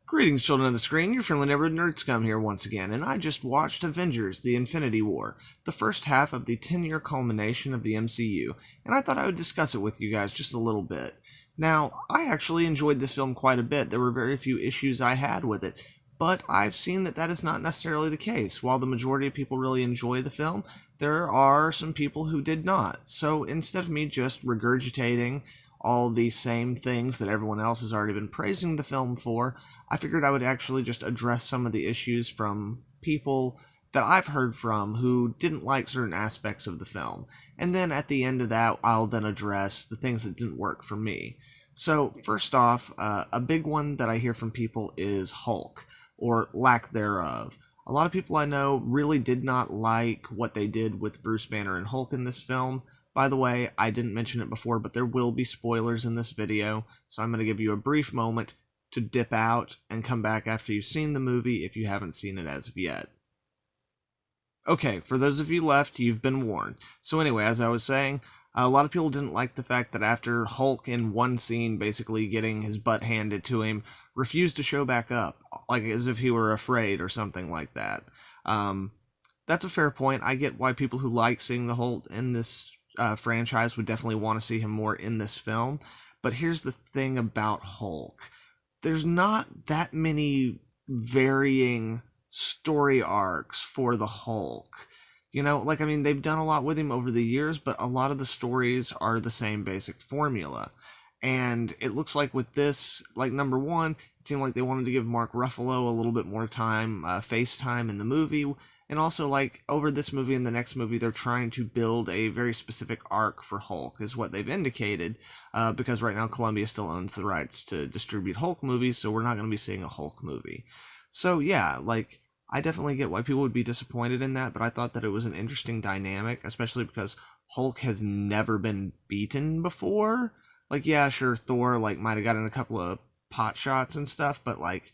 Greetings, children of the screen. Your friendly neighborhood Nerdscum here once again, and I just watched Avengers, the Infinity War, the first half of the 10-year culmination of the MCU, and I thought I would discuss it with you guys just a little bit. Now, I actually enjoyed this film quite a bit. There were very few issues I had with it, but I've seen that that is not necessarily the case. While the majority of people really enjoy the film, there are some people who did not. So instead of me just regurgitating all the same things that everyone else has already been praising the film for, I figured I would actually just address some of the issues from people that I've heard from who didn't like certain aspects of the film. And then at the end of that, I'll then address the things that didn't work for me. So first off, a big one that I hear from people is Hulk, or lack thereof. A lot of people I know really did not like what they did with Bruce Banner and Hulk in this film. By the way, I didn't mention it before, but there will be spoilers in this video, so I'm going to give you a brief moment to dip out and come back after you've seen the movie if you haven't seen it as of yet. Okay, for those of you left, you've been warned. So anyway, as I was saying, a lot of people didn't like the fact that after Hulk in one scene basically getting his butt handed to him, refused to show back up, like as if he were afraid or something like that. That's a fair point. I get why people who like seeing the Hulk in this franchise would definitely want to see him more in this film. But here's the thing about Hulk. There's not that many varying story arcs for the Hulk. You know, like, I mean, they've done a lot with him over the years, but a lot of the stories are the same basic formula. And it looks like with this, like, number one, it seemed like they wanted to give Mark Ruffalo a little bit more time, face time in the movie. And also, like, over this movie and the next movie, they're trying to build a very specific arc for Hulk, is what they've indicated, because right now Columbia still owns the rights to distribute Hulk movies, so we're not going to be seeing a Hulk movie. So, yeah, like, I definitely get why people would be disappointed in that, but I thought that it was an interesting dynamic, especially because Hulk has never been beaten before. Like, yeah, sure, Thor, like, might have gotten a couple of pot shots and stuff, but, like,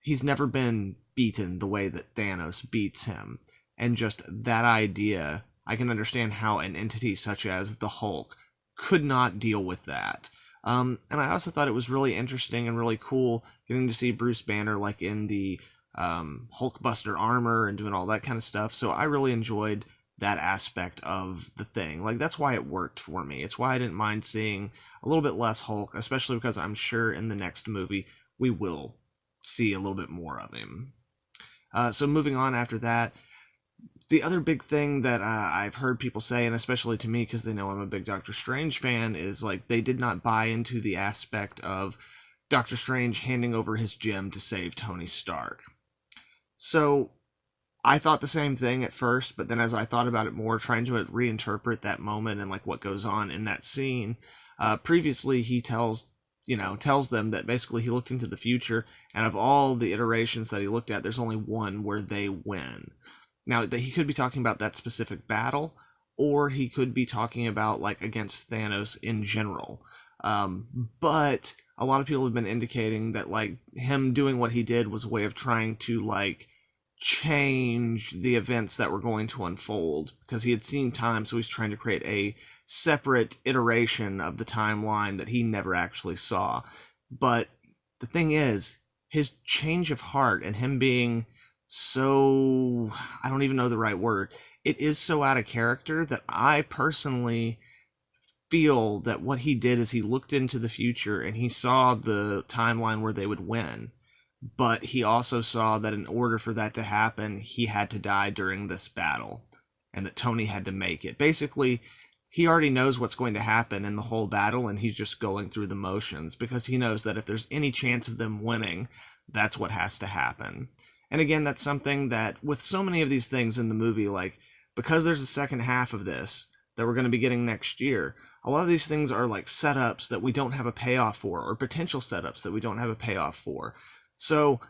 he's never been beaten the way that Thanos beats him. And just that idea, I can understand how an entity such as the Hulk could not deal with that. And I also thought it was really interesting and really cool getting to see Bruce Banner like in the Hulkbuster armor and doing all that kind of stuff. So I really enjoyed that aspect of the thing. Like, that's why it worked for me. It's why I didn't mind seeing a little bit less Hulk, especially because I'm sure in the next movie we will see a little bit more of him. So moving on after that, the other big thing that I've heard people say, and especially to me because they know I'm a big Doctor Strange fan, is like they did not buy into the aspect of Doctor Strange handing over his gem to save Tony Stark. So I thought the same thing at first, but then as I thought about it more, trying to reinterpret that moment and like what goes on in that scene, previously he tells them that basically he looked into the future, and of all the iterations that he looked at, there's only one where they win. Now, that he could be talking about that specific battle, or he could be talking about, like, against Thanos in general. But a lot of people have been indicating that, like, him doing what he did was a way of trying to, like, change the events that were going to unfold, because he had seen time, so he's trying to create a separate iteration of the timeline that he never actually saw. But the thing is, his change of heart and him being so, I don't even know the right word, it is so out of character that I personally feel that what he did is he looked into the future and he saw the timeline where they would win. But he also saw that in order for that to happen, he had to die during this battle, and that Tony had to make it. Basically, he already knows what's going to happen in the whole battle, and he's just going through the motions, because he knows that if there's any chance of them winning, that's what has to happen. And again, that's something that, with so many of these things in the movie, like, because there's a second half of this that we're going to be getting next year, a lot of these things are like setups that we don't have a payoff for, or potential setups that we don't have a payoff for. So,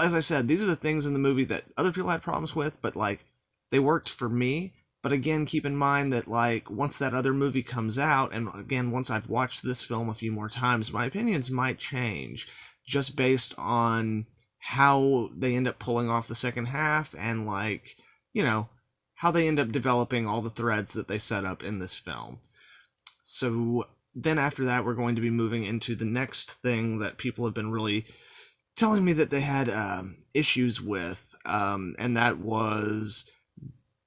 as I said, these are the things in the movie that other people had problems with, but, like, they worked for me. But again, keep in mind that, like, once that other movie comes out, and again, once I've watched this film a few more times, my opinions might change, just based on how they end up pulling off the second half, and, like, how they end up developing all the threads that they set up in this film. So, then after that, we're going to be moving into the next thing that people have been really telling me that they had issues with, and that was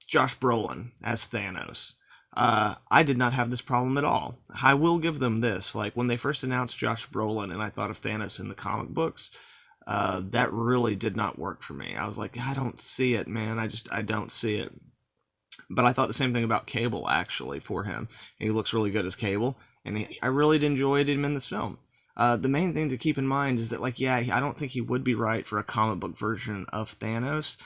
Josh Brolin as Thanos. I did not have this problem at all. I will give them this. Like, when they first announced Josh Brolin and I thought of Thanos in the comic books, that really did not work for me. I was like, I don't see it, man. I don't see it. But I thought the same thing about Cable, actually, for him. He looks really good as Cable, and I really enjoyed him in this film. The main thing to keep in mind is that, like, yeah, I don't think he would be right for a comic book version of Thanos,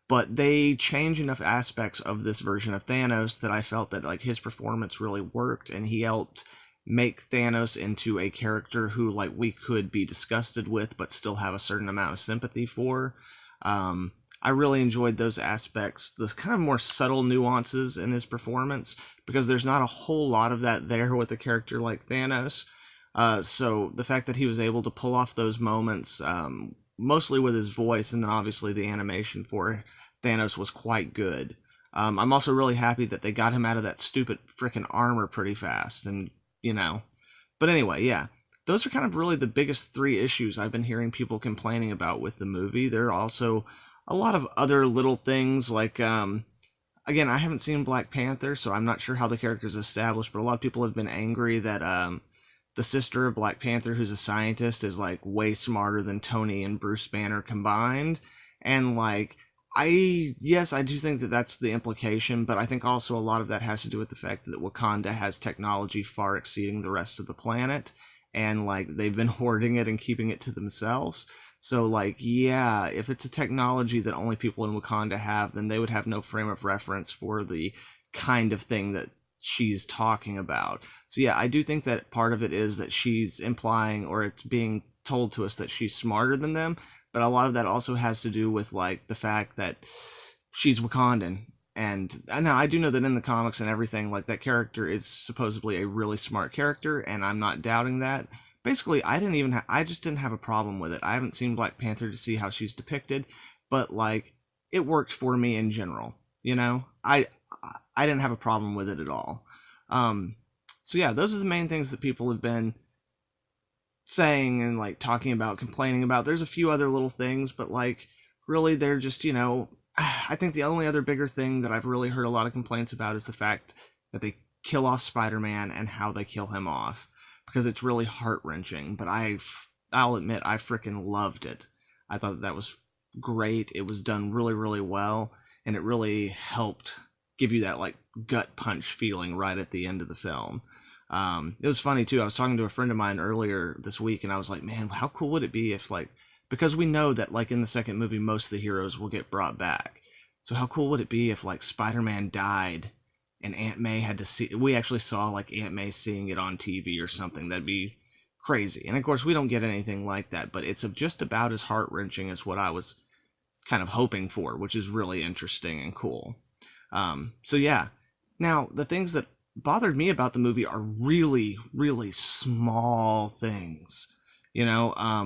but they change enough aspects of this version of Thanos that I felt that, like, his performance really worked, and he helped make Thanos into a character who, like, we could be disgusted with but still have a certain amount of sympathy for. I really enjoyed those aspects, the kind of more subtle nuances in his performance, because there's not a whole lot of that there with a character like Thanos. So the fact that he was able to pull off those moments, mostly with his voice, and then obviously the animation for Thanos was quite good. I'm also really happy that they got him out of that stupid freaking armor pretty fast, and, you know. But anyway, yeah. Those are kind of really the biggest three issues I've been hearing people complaining about with the movie. There are also a lot of other little things, like, again, I haven't seen Black Panther, so I'm not sure how the character's established, but a lot of people have been angry that the sister of Black Panther, who's a scientist, is, like, way smarter than Tony and Bruce Banner combined. And, like, yes, I do think that that's the implication, but I think also a lot of that has to do with the fact that Wakanda has technology far exceeding the rest of the planet, and, like, they've been hoarding it and keeping it to themselves. So, like, yeah, if it's a technology that only people in Wakanda have, then they would have no frame of reference for the kind of thing that she's talking about. So, yeah, I do think that part of it is that she's implying, or it's being told to us, that she's smarter than them, but a lot of that also has to do with, like, the fact that she's Wakandan. And now I do know that in the comics and everything, like, that character is supposedly a really smart character, and I'm not doubting that. Basically, I just didn't have a problem with it. I haven't seen Black Panther to see how she's depicted, but, like, it worked for me in general. You know, I didn't have a problem with it at all. So yeah, those are the main things that people have been saying and, like, talking about, complaining about. There's a few other little things, but, like, really they're just, I think the only other bigger thing that I've really heard a lot of complaints about is the fact that they kill off Spider-Man and how they kill him off, because it's really heart-wrenching. But I'll admit, I freaking loved it. I thought that was great. It was done really, really well, and it really helped give you that, like, gut punch feeling right at the end of the film. It was funny too. I was talking to a friend of mine earlier this week, and I was like, man, how cool would it be if, like, because we know that, like, in the second movie, most of the heroes will get brought back. So how cool would it be if, like, Spider-Man died and Aunt May had to see, we actually saw, like, Aunt May seeing it on TV or something? That'd be crazy. And of course, we don't get anything like that, but it's just about as heart-wrenching as what I was kind of hoping for, which is really interesting and cool. So yeah. Now, the things that bothered me about the movie are really, really small things. You know, I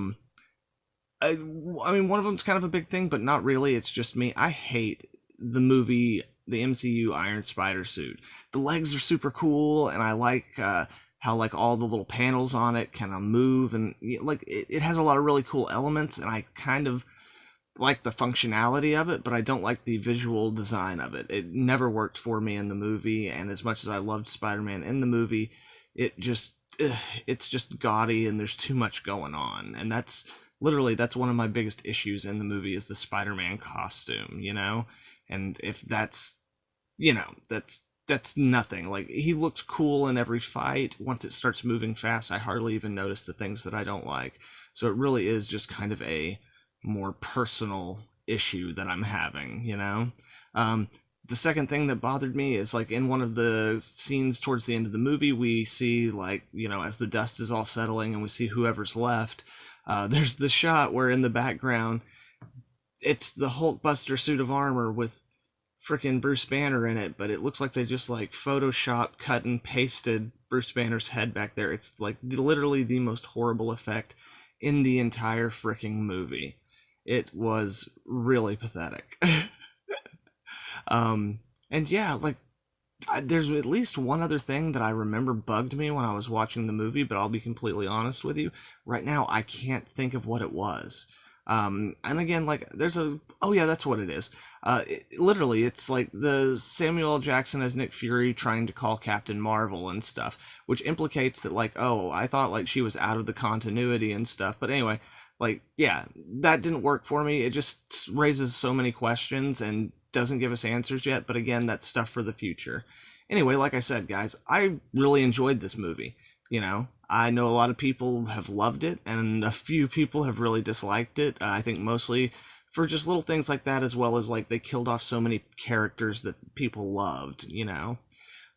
mean, one of them's kind of a big thing, but not really. It's just me. I hate the movie, the MCU Iron Spider suit. The legs are super cool, and I like how, like, all the little panels on it kind of move, and, like, it has a lot of really cool elements, and I kind of like the functionality of it, but I don't like the visual design of it. It never worked for me in the movie, and as much as I loved Spider-Man in the movie, it's just gaudy, and there's too much going on. And that's one of my biggest issues in the movie, is the Spider-Man costume, And if that's, that's nothing. Like, he looks cool in every fight. Once it starts moving fast, I hardly even notice the things that I don't like. So it really is just kind of a more personal issue that I'm having. The second thing that bothered me is, like, in one of the scenes towards the end of the movie, we see, like, as the dust is all settling and we see whoever's left, there's the shot where in the background it's the Hulkbuster suit of armor with frickin' Bruce Banner in it, but it looks like they just, like, Photoshop cut and pasted Bruce Banner's head back there. It's, like, literally the most horrible effect in the entire fricking movie. It was really pathetic. And yeah, like, there's at least one other thing that I remember bugged me when I was watching the movie, but I'll be completely honest with you. Right now, I can't think of what it was. And again, like, oh yeah, that's what it is. Literally, it's like the Samuel L. Jackson as Nick Fury trying to call Captain Marvel and stuff, which implicates that, like, oh, I thought, like, she was out of the continuity and stuff. But anyway, like, yeah, that didn't work for me. It just raises so many questions and doesn't give us answers yet. But again, that's stuff for the future. Anyway, like I said, guys, I really enjoyed this movie. I know a lot of people have loved it, and a few people have really disliked it. I think mostly for just little things like that, as well as, like, they killed off so many characters that people loved.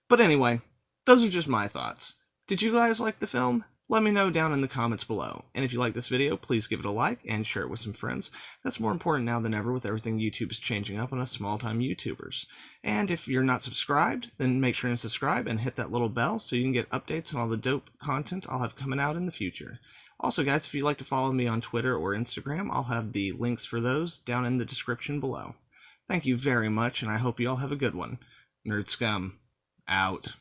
But anyway, those are just my thoughts. Did you guys like the film? Let me know down in the comments below. And if you like this video, please give it a like and share it with some friends. That's more important now than ever with everything YouTube is changing up on us small-time YouTubers. And if you're not subscribed, then make sure and subscribe and hit that little bell so you can get updates on all the dope content I'll have coming out in the future. Also, guys, if you'd like to follow me on Twitter or Instagram, I'll have the links for those down in the description below. Thank you very much, and I hope you all have a good one. Nerd Scum, out.